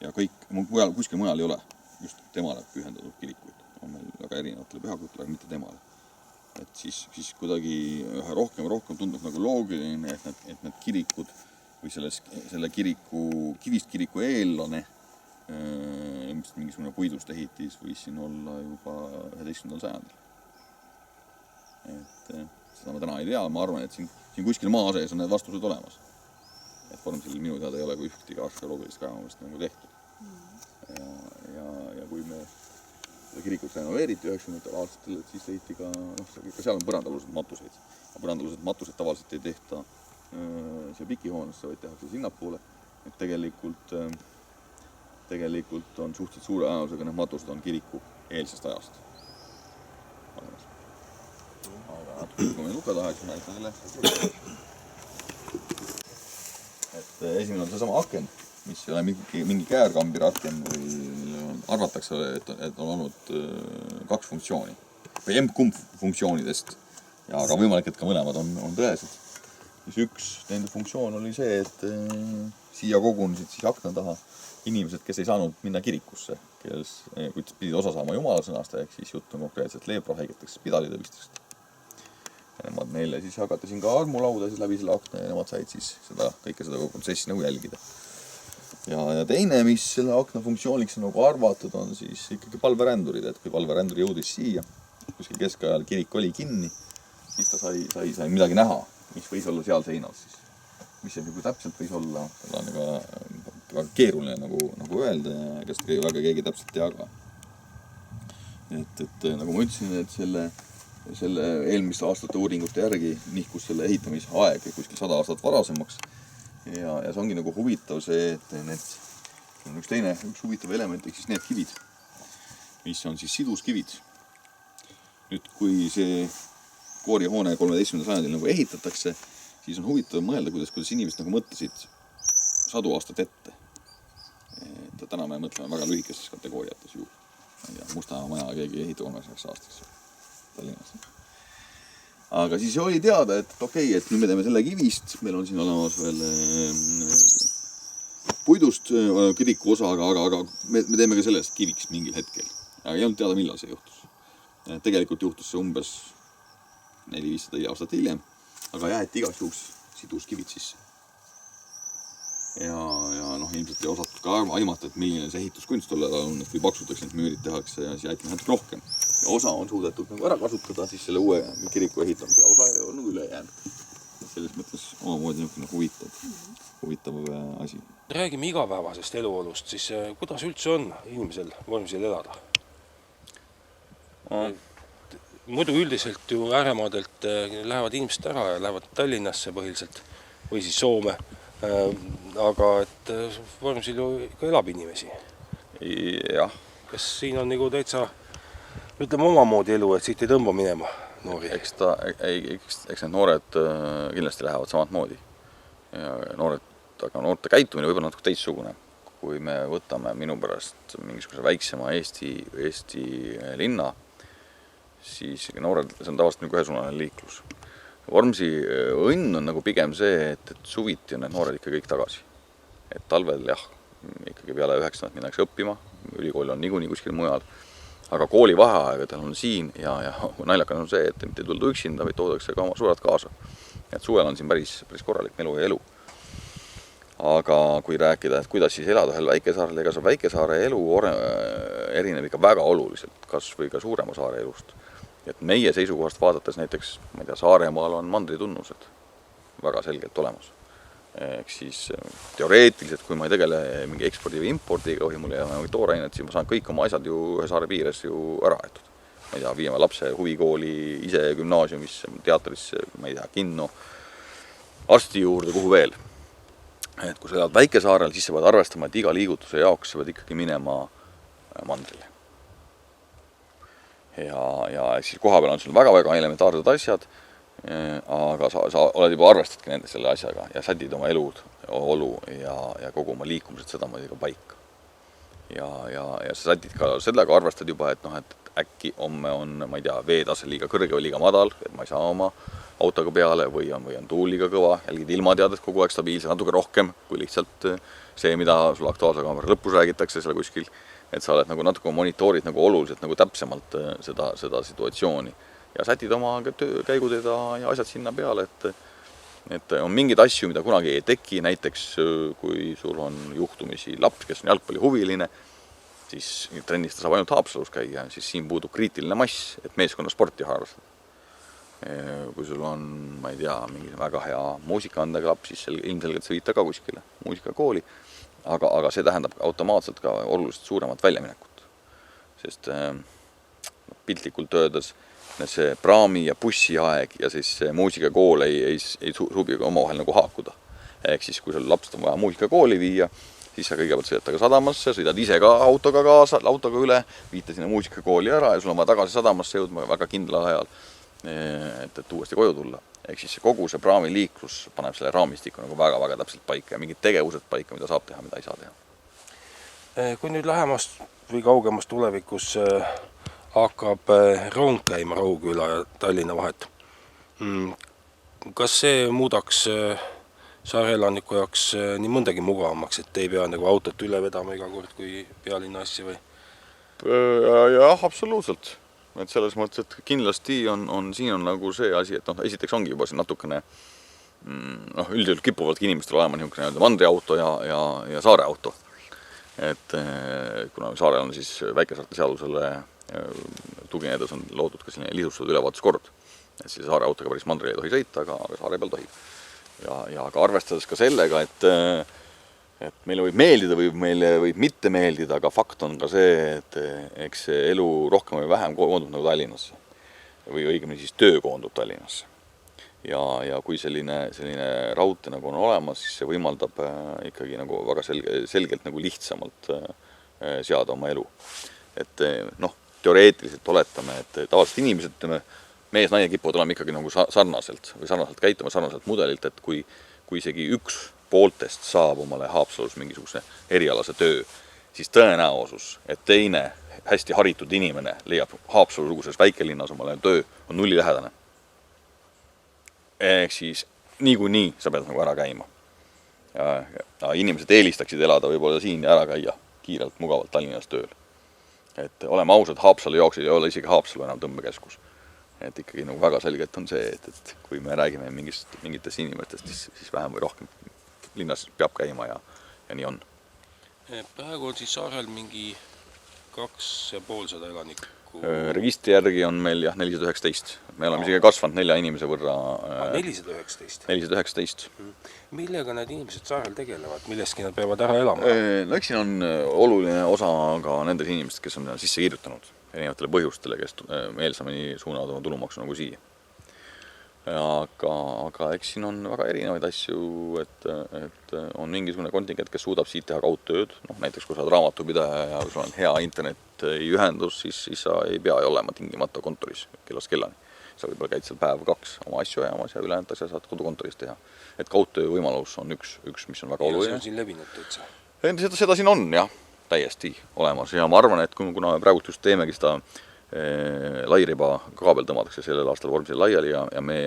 ja kuskil mujal ei ole just temale pühendatud kirikuid. On meil väga erinevatele pühakutele, aga mitte temale. Et siis kuidagi üha rohkem tundub nagu loogiline, et need kirikud või selle kivist kiriku eellane, mingisugune puidust ehitis võis siin olla juba 11. sajandil. Et seda ma täna ei tea, ma arvan, et siin kuskil maa sees on need vastused olemas. Et Vormsil minu teada ei ole kui ühtegi arheoloogilist kaevamist nagu tehtud. Ja kui me kirikut renoveeriti 90. aastatel, et siis leiti ka seal on põrandalused matuseid. Põrandalused matuseid tavaliselt ei tehta siia pikihoonesse, vaid tehakse sinnapoole. Et tegelikult on suhteliselt suure ajalisega need matused on kiriku eelsest ajast. Aga natuke, kui me nuka tahaks, näitan selle. Et esimene on seesama aken, mis ei ole mingi käärkambir aken või arvatakse, et on olnud 2 funktsiooni või M-kumb funktsioonidest ja aga võimalik, et ka mõlemad on tõesed. Siis üks nende funktsioon oli see, et siia kogunesid siis akna taha inimesed, kes ei saanud minna kirikusse, kes pidid osa saama jumala sõnast, ehk siis jutt on konkreetselt leeprahaigeteks, pidalidevistest. Ja nemad neile siis jagati siin ka armulauda siis läbi selle akna ja nemad said siis kõike seda protsessi nagu jälgida. Ja teine, mis selle akna funktsiooniks on nagu arvatud, on siis ikkagi palverändurid, et kui palverändur jõudis siia, kuskil keskajal kirik oli kinni, siis ta sai midagi näha, mis võis olla seal seinal siis. Mis see nagu täpselt võis olla, seda on väga keeruline nagu öelda ja kes väga keegi täpselt tea ka. Et nagu ma ütlesin, et selle eelmiste aastate uuringute järgi nihkus selle ehitamise aeg kuskil 100 aastat varasemaks. Ja see ongi nagu huvitav see, et üks huvitav element, ehk siis need kivid, mis on siis siduskivid. Nüüd, kui see koorihoone 13. sajandil nagu ehitatakse, siis on huvitav mõelda, kuidas inimesed nagu mõtlesid 100 aastat ette. Et täna me mõtleme väga lühikestes kategooriates ju. Musta maja keegi ehita 300 aastaks Tallinnas. Aga siis oli teada, et okei, et nüüd me teeme selle kivist, meil on siin olemas veel puidust kiriku osa, aga me teeme ka sellest kiviks mingil hetkel. Aga ei olnud teada, millal see juhtus. Tegelikult juhtus see umbes 400-500 aastat hiljem, aga jäeti igaks juhuks sidus kivid sisse. Ja ilmselt ei osatud ka aimata, et milline see ehituskunst tollel on, et kui paksutaks need müürid tehakse ja siis jäeti natuke rohkem. Ja osa on suudetud nagu ära kasutada, siis selle uue kiriku ehitamise osa ei olnud üle jäänud. Selles mõttes omamoodi huvitav asi. Räägime igapäevasest eluolust, siis kuidas üldse on inimesel Vormsil elada? Muidu üldiselt ju ääremaadelt lähevad inimesed ära ja lähevad Tallinnasse põhiliselt või siis Soome. Aga et Vormsil ju ikka elab inimesi. Jah. Kas siin on nagu täitsa, ütleme omamoodi elu, et siit ei tõmba minema noori? Eks need noored kindlasti lähevad samad moodi. Aga noorte käitumine võib olla natuke teistsugune. Kui me võtame minu pärast mingisuguse väiksema Eesti linna, siis noored, see on tavaliselt nagu ühesuunaline liiklus. Vormsi õnn on nagu pigem see, et suviti on need noored ikka kõik tagasi. Et talvel jah, ikkagi peale 9 minnakse õppima, ülikool on niikuinii kuskil mujal, aga kooli vaheaegadel on siin ja naljakas on see, et mitte ei tulda üksinda, vaid toodakse ka oma suured kaasa. Et suvel on siin päris korralik melu ja elu. Aga kui rääkida, et kuidas siis elada ühel väikesaarel, ega see väikesaare elu erineb ikka väga oluliselt, kas või ka suurema saare elust. Et meie seisukohast vaadates näiteks, ma ei tea, Saaremaal on mandritunnused väga selgelt olemas. Ehk siis teoreetiliselt, kui ma ei tegele mingi ekspordi või impordiga või mul ei ole toorainet, siis ma saan kõik oma asjad ju ühe saare piires ju ära aetud. Ma ei tea, viima lapse huvikooli, ise gümnaasiumisse, teatrisse, ma ei tea, kinno, arsti juurde, kuhu veel. Et kui sa elad väikesaarel, siis sa pead arvestama, et iga liigutuse jaoks sa pead ikkagi minema mandrile. Ja siis koha peal on sul väga-väga elementaarsed asjad, aga sa oled juba arvestadki nende selle asjaga ja sätid oma olu ja kogu oma liikumised seda moodi ka paika. Ja sa sätid ka sellega arvestad juba, et äkki homme on, ma ei tea, veetase liiga kõrge või liiga madal, et ma ei saa oma autoga peale või on tuul liiga kõva, jälgid ilmateadet kogu aeg stabiilse, natuke rohkem kui lihtsalt see, mida sul Aktuaalse Kaamera lõpus räägitakse seal kuskil. Et sa oled nagu natuke monitoorid nagu oluliselt nagu täpsemalt seda situatsiooni ja sätid oma käigud ja asjad sinna peale, et on mingeid asju, mida kunagi ei teki, näiteks kui sul on juhtumisi laps, kes on jalgpallihuviline, siis trennis ta saab ainult Haapsalus käia, siis siin puudub kriitiline mass, et meeskonna sporti harrastada. Kui sul on, ma ei tea, mingi väga hea muusikaandega laps, siis ilmselgelt sa viita ka kuskile muusikakooli. Aga see tähendab automaatselt ka oluliselt suuremat väljaminekut. Sest piltlikult öeldes see praami ja bussi aeg ja siis muusikakool ei suubi omavahel nagu haakuda. Ehk siis kui sul lapsed on vaja muusikakooli viia, siis sa kõigepealt sõidad ka sadamasse, sõidad ise ka autoga üle, viite sinna muusikakooli ära ja sul on vaja tagasi sadamasse jõudma väga kindlal ajal, et uuesti koju tulla. Ehk siis kogu see praami liiklus paneb selle raamistiku nagu väga-väga täpselt paika ja mingid tegevused paika, mida saab teha, mida ei saa teha. Kui nüüd lähemast või kaugemast tulevikus hakkab rong käima Rohuküla ja Tallinna vahet, kas see muudaks saareelaniku jaoks nii mõndagi mugavamaks, et ei pea nagu autot üle vedama iga kord kui pealinna asja või? Jah, absoluutselt. Et selles mõttes, et kindlasti siin on nagu see asi, et esiteks ongi juba siin natukene üldiselt kipuvadki inimestel olema niisugune mandriauto ja saareauto. Et kuna saarel on siis väikesaarte seadusele tuginedes on loodud ka selline lihtsustatud ülevaatuskord, et siis saareautoga päris mandrile ei tohi sõita, aga saare peal tohib. Ja ka arvestades ka sellega, et meile võib meeldida või meile võib mitte meeldida, aga fakt on ka see, et eks see elu rohkem või vähem koondub nagu Tallinnasse. Või õigemini siis töö koondub Tallinnasse. Ja kui selline raudtee nagu on olemas, siis see võimaldab ikkagi nagu väga selgelt nagu lihtsamalt seada oma elu. Et teoreetiliselt oletame, et tavaliselt inimesed, mees-naine kipuvad olema ikkagi nagu sarnaselt käituma sarnaselt mudelilt, et kui isegi üks pooltest saab omale Haapsalus mingisuguse erialase töö, siis tõenäosus, et teine hästi haritud inimene leiab Haapsalu-suguses väikelinnas omale töö, on nullilähedane. Ehk siis niikuinii sa pead nagu ära käima. ja inimesed eelistaksid elada võib-olla siin ja ära käia kiirelt, mugavalt Tallinnas tööl. Et oleme ausad, Haapsalu jooksul ei ole isegi Haapsalu enam tõmbekeskus. Et ikkagi nagu väga selgelt on see, et kui me räägime mingitest inimestest, siis vähem või rohkem linnas peab käima ja nii on. Praegu on siis saarel mingi 250 elanikku. Registri järgi on meil 419. Me oleme isegi kasvanud 4 inimese võrra. 419? 419. Millega need inimesed saarel tegelevad? Millestki nad peavad ära elama? No eks siin on oluline osa ka nendest inimesed, kes on sisse kirjutanud erinevatele põhjustele, kes meelsamini suunavad oma tulumaksu nagu siia. Aga eks siin on väga erinevaid asju, et on mingisugune kontingent, kes suudab siit teha kaudtööd. Näiteks kui sa oled raamatupidaja ja kui sul on hea internetiühendus, siis sa ei pea olema tingimata kontoris kellast kellani. Sa võib-olla käid seal päev 2 oma asju ajamas ja ülejäänud asja saad kodukontoris teha. Et kaudtöö võimalus on üks, mis on väga oluline. Ja see on siin levinud täitsa? Seda siin on, jah, täiesti olemas. Ja ma arvan, et kuna me praegu just teemegi seda lairiba kaabel tõmmatakse sellel aastal Vormsil laiali ja me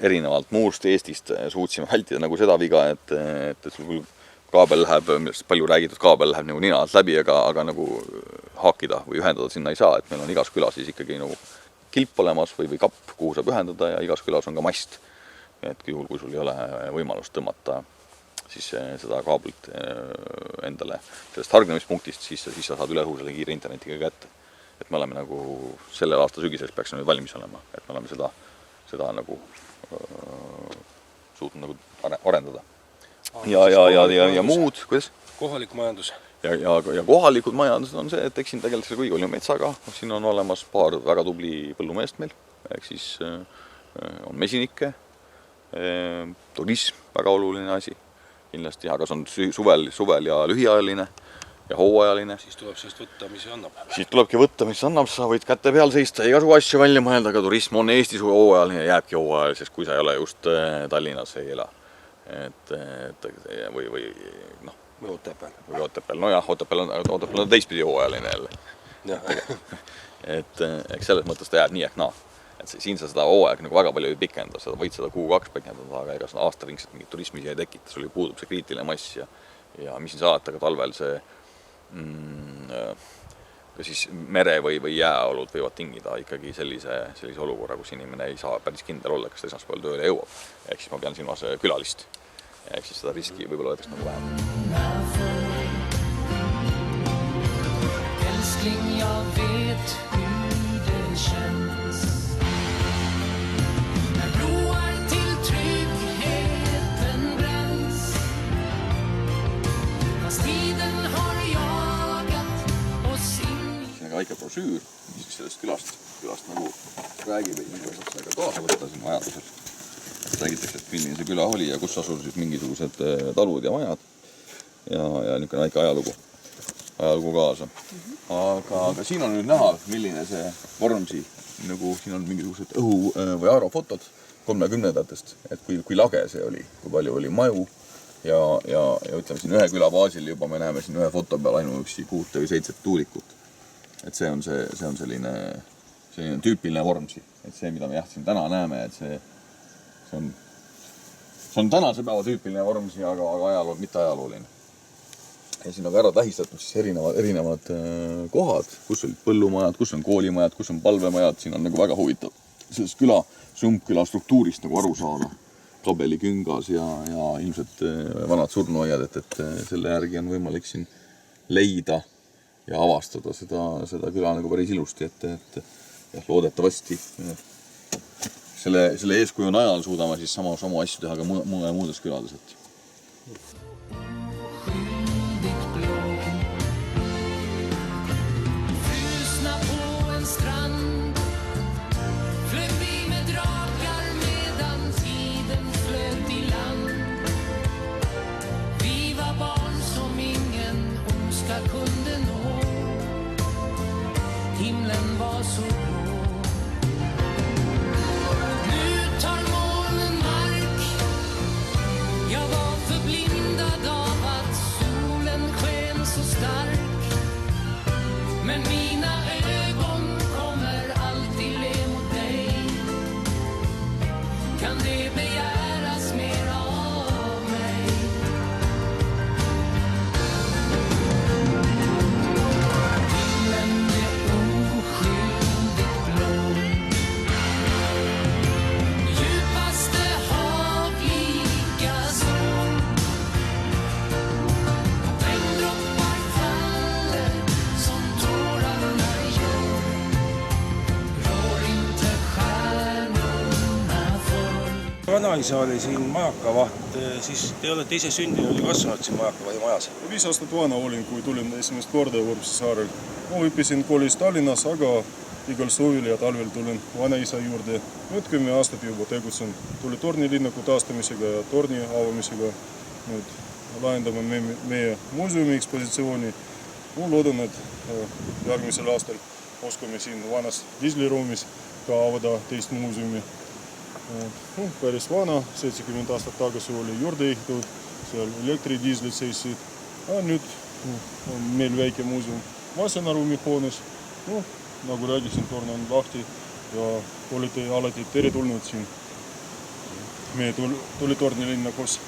erinevalt muust Eestist suutsime vältida nagu seda viga, et sul küll kaabel läheb, millest palju räägitud kaabel läheb nagu nina alt läbi, aga nagu haakida või ühendada sinna ei saa, et meil on igas külas siis ikkagi nagu kilp olemas või kapp, kuhu saab ühendada ja igas külas on ka mast. Et juhul, kui sul ei ole võimalust tõmmata siis seda kaablit endale sellest hargnemispunktist, siis sa saad üle õhu selle kiire internetiga kätte. Et me oleme nagu sellel aasta sügiseks peaks nüüd valmis olema, et me oleme seda nagu suutnud nagu arendada. Ja muud, kuidas? Kohalik majandus. Ja kohalikud majandused on see, et eks siin tegelikult selle kõigil on metsaga. Siin on olemas paar väga tubli põllumeest meil, ehk siis on mesinikke, turism, väga oluline asi kindlasti, aga see on suvel ja lühiajaline ja hooajaline. Siis tuleb sellest võtta, mis annab. Siis tulebki võtta, mis annab, sa võid käte peal seista ja igasugused asju välja mõelda, aga turism on Eestis hooajaline ja jääbki hooajaliseks, kui sa ei ole just Tallinnas ei ela. Või Otepääl. Või Otepääl, no jah, Otepääl on teistpidi hooajaline jälle. Et selles mõttes ta jääb nii ehk naa. Et siin sa seda hooaeg nagu väga palju ei pikenda, sa võid seda kuu-2 pikendada, aga ega seda aastaringselt mingit turismi ei tekita, sul puudub see kriitiline mass ja mis siin saadata, aga talvel see ka siis mere või jääolud võivad tingida ikkagi sellise olukorra, kus inimene ei saa päris kindel olla, kas ta esmaspäeval tööle jõuab. Ehk siis ma pean silmas külalist. Ehk siis seda riski võib-olla võetaks nagu vähem. Älskling, jag vet hur det känns när broar till tryggheten bränns. Fast tiden har jagat oss in. See on ka väike brosüür, mis sellest külast nagu räägib, et mida saab sellega kaasa võtta siin vajadusel. Räägitakse, et milline see küla oli ja kus asusid mingisugused talud ja majad ja niisugune väike ajalugu kaasa. Aga siin on nüüd näha, milline see Vormsi, nagu siin on mingisugused õhu- või aerofotod 30-ndatest, et kui lage see oli, kui palju oli maju ja ütleme siin ühe küla baasil juba me näeme siin ühe foto peal ainuüksi 6 või 7 tuulikut. Et see on selline tüüpiline Vormsi, et see, mida me siin täna näeme, et see on tänase päeva tüüpiline Vormsi, aga ajalood, mitte ajalooline. Ja siin on ära tähistatud siis erinevad kohad, kus olid põllumajad, kus on koolimajad, kus on palvemajad. Siin on nagu väga huvitav sellest sumpküla struktuurist nagu aru saada. Kabeliküngas ja ilmselt vanad surnuaiad, et selle järgi on võimalik siin leida ja avastada seda küla nagu päris ilusti, et loodetavasti selle eeskuju najal suudame siis samu asju teha ka muudes külades. Frusna på en strand flög vi med drakar medan tiden flöt i land. Vi var barn som ingen ondska kunde nå. Himlen var så blå. Jag var förblindad av att solen sken så stark. Men mina ögon kommer alltid le mot dig. Kan det begäras mer av mig? vanaisa oli siin majakavaht, siis te olete ise sündinud ja kasvanud siin majakavahi majas. 5 aastat vana olin, kui tulin esimest korda Vormsi saarel. Ma õppisin koolis Tallinnas, aga igal suvil ja talvel tulin vanaisa juurde. Nüüd 10 aastat juba tegutsen. Tuli tornilinnaku taastamisega ja torni avamisega. Nüüd lahendame meie muuseumi ekspositsiooni. Ma loodan, et järgmisel aastal oskame siin vanas diisliruumis ka avada teist muuseumi. Päris vana, 70 aastat tagasi oli juurde ehitatud, seal elektridiislid seisid. Nüüd on meil väike muuseum masinaruumi hoones. Nagu räägisin, torn on lahti ja olete alati teretulnud siin meie tulitornilinnakus.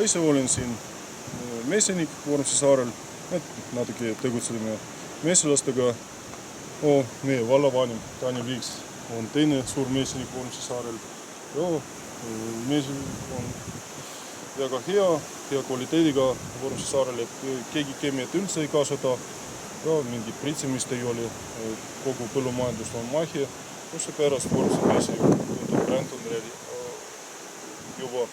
Ise olen siin mesenik Vormsi saarel, natuke tegutselime mesilastega. Meie vallavanem Tanja Viiks on teine suur mesenik Vormsi saarel. Mesenik on väga hea kvaliteediga Vormsi saarel, et keegi keemiat üldse ei kasuta. Mingi pritsimist ei ole, kogu põllumajandus on mahi. Pärast Vormsi mesenik bränd on juba.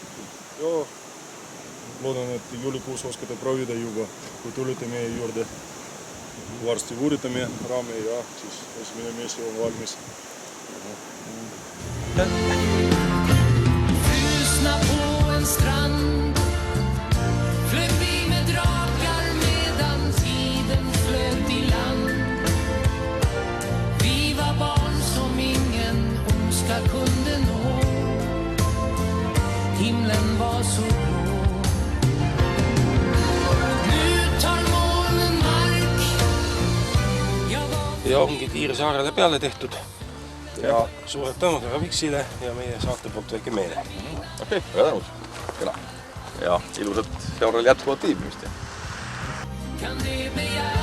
Loodan, et juulikuus oskate proovida juba, kui tulite meie juurde. Varsti uuritame raame ja siis esimene mesi on valmis. Frusna på en strand flög vi med drakar medan tiden flöt i land. Vi var barn som ingen ondska kunde nå. Himlen var så blå. Nu tar månen mark. Ja ongi Tiire saarele peale tehtud. Ja suured tänud härra Viksile ja meie saate poolt väike meele. Okei, väga tänud. Kena. Ja ilusat seurel jätkuvat viibimist. Kan det begära